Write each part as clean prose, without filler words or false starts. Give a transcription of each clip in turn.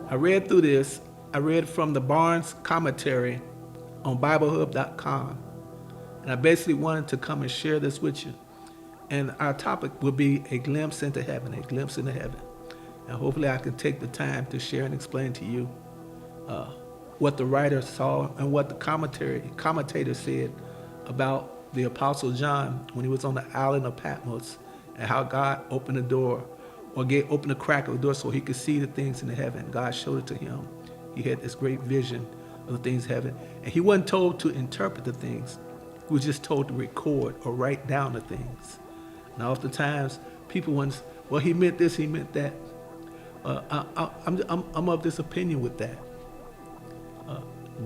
I read through this. I read from the Barnes commentary on BibleHub.com. And I basically wanted to come and share this with you. And our topic will be a glimpse into heaven, a glimpse into heaven. And hopefully I can take the time to share and explain to you what the writer saw and what the commentator said about the Apostle John when he was on the island of Patmos, and how God opened the door, or opened the crack of the door so he could see the things in the heaven. God showed it to him. He had this great vision of the things in heaven. And he wasn't told to interpret the things. He was just told to record or write down the things. And oftentimes, people want, well, he meant this, he meant that. I'm of this opinion with that.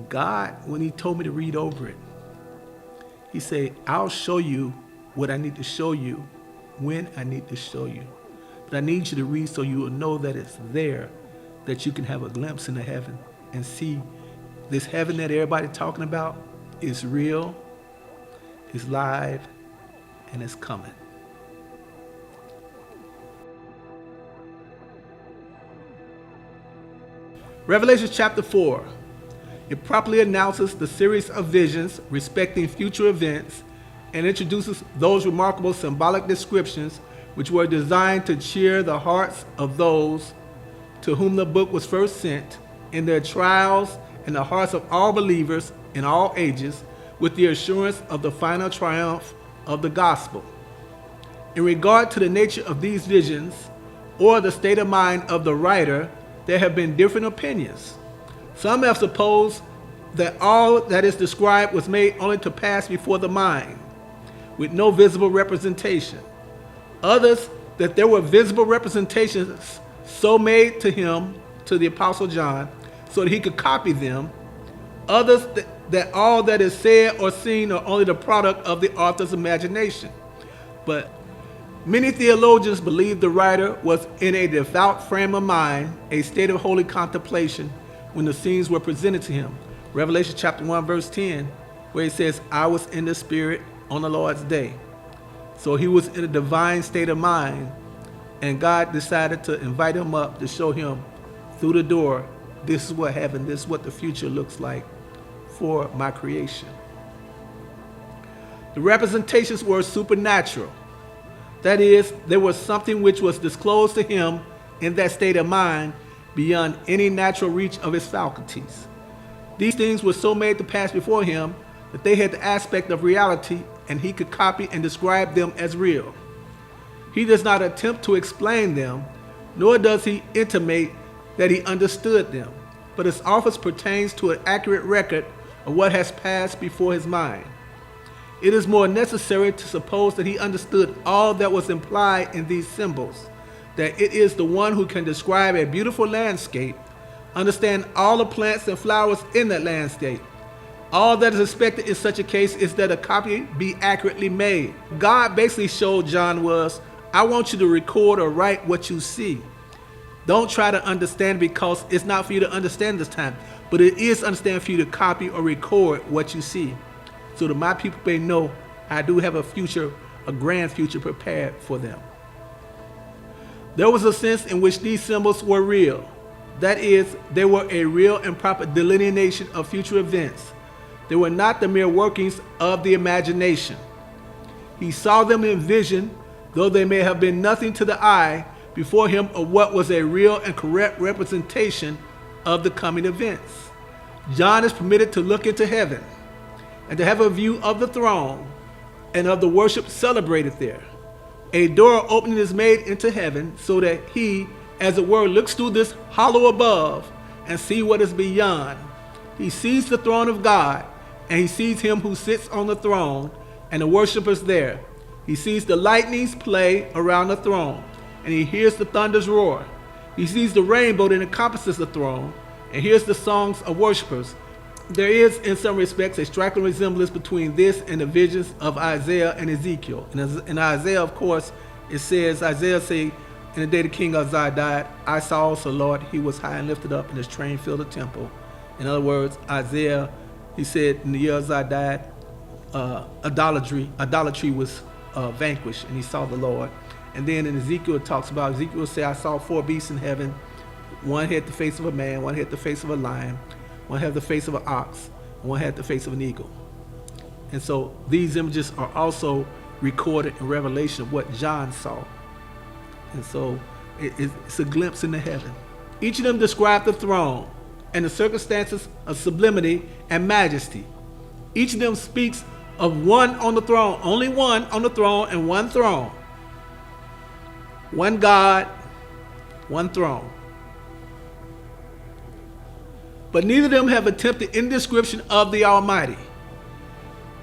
God, when he told me to read over it, he said, I'll show you what I need to show you when I need to show you. But I need you to read so you will know that it's there, that you can have a glimpse into heaven and see this heaven that everybody's talking about is real, is live, and it's coming. Revelation chapter 4. It properly announces the series of visions respecting future events and introduces those remarkable symbolic descriptions which were designed to cheer the hearts of those to whom the book was first sent in their trials, and the hearts of all believers in all ages, with the assurance of the final triumph of the gospel. In regard to the nature of these visions, or the state of mind of the writer, there have been different opinions. Some have supposed that all that is described was made only to pass before the mind, with no visible representation. Others, that there were visible representations so made to him, to the Apostle John, so that he could copy them. Others, that all that is said or seen are only the product of the author's imagination. But many theologians believe the writer was in a devout frame of mind, a state of holy contemplation, when the scenes were presented to him. Revelation chapter 1, verse 10, where it says, I was in the Spirit on the Lord's day. So he was in a divine state of mind, and God decided to invite him up to show him through the door, this is what heaven, this is what the future looks like for my creation. The representations were supernatural. That is, there was something which was disclosed to him in that state of mind beyond any natural reach of his faculties. These things were so made to pass before him that they had the aspect of reality, and he could copy and describe them as real. He does not attempt to explain them, nor does he intimate that he understood them, but his office pertains to an accurate record of what has passed before his mind. It is more necessary to suppose that he understood all that was implied in these symbols, that it is the one who can describe a beautiful landscape, understand all the plants and flowers in that landscape. All that is expected in such a case is that a copy be accurately made. God basically showed John was, I want you to record or write what you see. Don't try to understand, because it's not for you to understand this time, but it is understand for you to copy or record what you see, so that my people may know I do have a future, a grand future prepared for them. There was a sense in which these symbols were real. That is, they were a real and proper delineation of future events. They were not the mere workings of the imagination. He saw them in vision, though they may have been nothing to the eye before him of what was a real and correct representation of the coming events. John is permitted to look into heaven and to have a view of the throne and of the worship celebrated there. A door opening is made into heaven so that he, as it were, looks through this hollow above and see what is beyond. He sees the throne of God, and he sees him who sits on the throne and the worshipers there. He sees the lightnings play around the throne, and he hears the thunders roar. He sees the rainbow that encompasses the throne, and hears the songs of worshipers. There is, in some respects, a striking resemblance between this and the visions of Isaiah and Ezekiel. And in Isaiah, of course, it says, Isaiah say, in the day the king Uzziah died, I saw also, Lord, he was high and lifted up, and his train filled the temple. In other words, Isaiah, he said, in the year Uzziah died, idolatry was vanquished, and he saw the Lord. And then in Ezekiel, it talks about, Ezekiel say, I saw four beasts in heaven, One had the face of a man, one had the face of a lion, one had the face of an ox, and one had the face of an eagle. And so these images are also recorded in Revelation of what John saw. And so it's a glimpse into heaven. Each of them describe the throne and the circumstances of sublimity and majesty. Each of them speaks of one on the throne, only one on the throne and one throne. One God, one throne. But neither of them have attempted any description of the Almighty.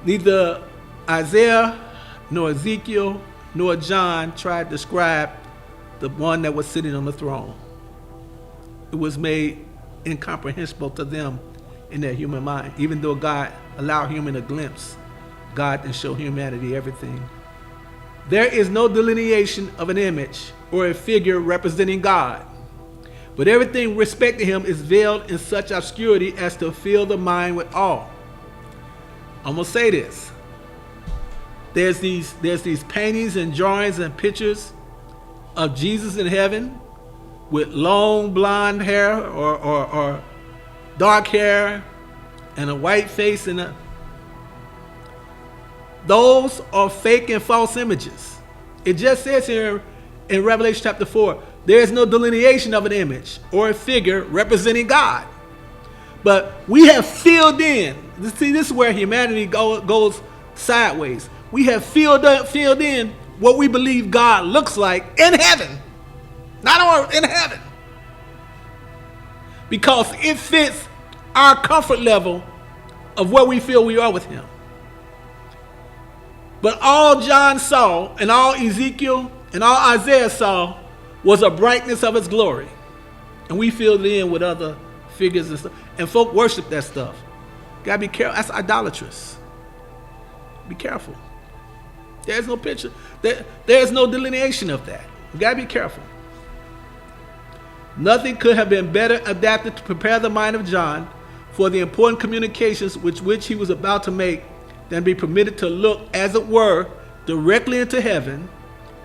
Neither Isaiah, nor Ezekiel, nor John tried to describe the one that was sitting on the throne. It was made incomprehensible to them in their human mind. Even though God allowed human a glimpse, God didn't show humanity everything. There is no delineation of an image or a figure representing God, but everything respecting him is veiled in such obscurity as to fill the mind with awe. I'm gonna say this. There's these paintings and drawings and pictures of Jesus in heaven with long blonde hair or dark hair and a white face, and those are fake and false images. It just says here in Revelation chapter 4, there is no delineation of an image or a figure representing God. But we have filled in. See, this is where humanity goes sideways. We have filled in what we believe God looks like in heaven. Not in heaven. Because it fits our comfort level of where we feel we are with him. But all John saw and all Ezekiel and all Isaiah saw was a brightness of his glory. And we filled it in with other figures and stuff. And folk worship that stuff. Gotta be careful. That's idolatrous. Be careful. There's no picture. There's no delineation of that. You gotta be careful. Nothing could have been better adapted to prepare the mind of John for the important communications which he was about to make than be permitted to look, as it were, directly into heaven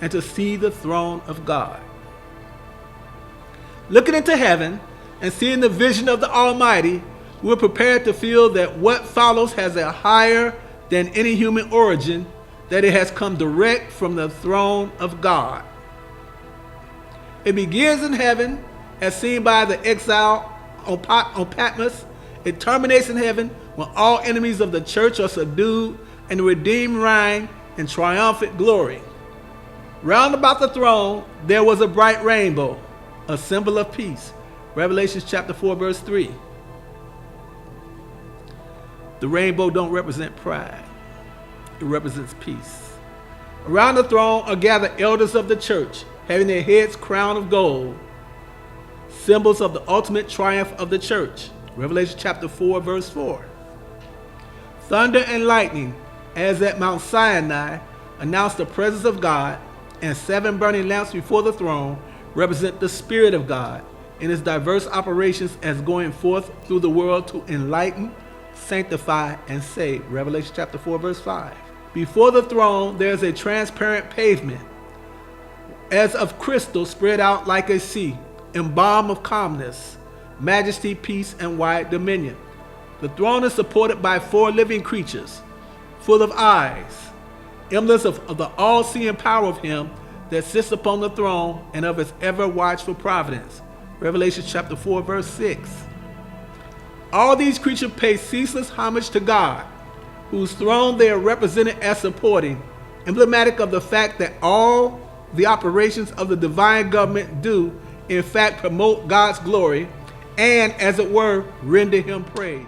and to see the throne of God. Looking into heaven and seeing the vision of the Almighty, we're prepared to feel that what follows has a higher than any human origin, that it has come direct from the throne of God. It begins in heaven, as seen by the exile on Patmos. It terminates in heaven when all enemies of the church are subdued and the redeemed reign in triumphant glory. Round about the throne there was a bright rainbow, a symbol of peace. Revelation chapter 4 verse 3. The rainbow don't represent pride. It represents peace. Around the throne are gathered elders of the church, having their heads crowned of gold, symbols of the ultimate triumph of the church. Revelation chapter 4 verse 4. Thunder and lightning, as at Mount Sinai, announce the presence of God, and 7 burning lamps before the throne represent the Spirit of God in its diverse operations as going forth through the world to enlighten, sanctify, and save. Revelation chapter 4 verse 5. Before the throne there is a transparent pavement as of crystal spread out like a sea, embalmed of calmness, majesty, peace, and wide dominion. The throne is supported by 4 living creatures, full of eyes, emblems of the all-seeing power of him that sits upon the throne and of his ever-watchful providence. Revelation chapter 4 verse 6. All these creatures pay ceaseless homage to God, whose throne they are represented as supporting, emblematic of the fact that all the operations of the divine government do, in fact, promote God's glory and, as it were, render him praise.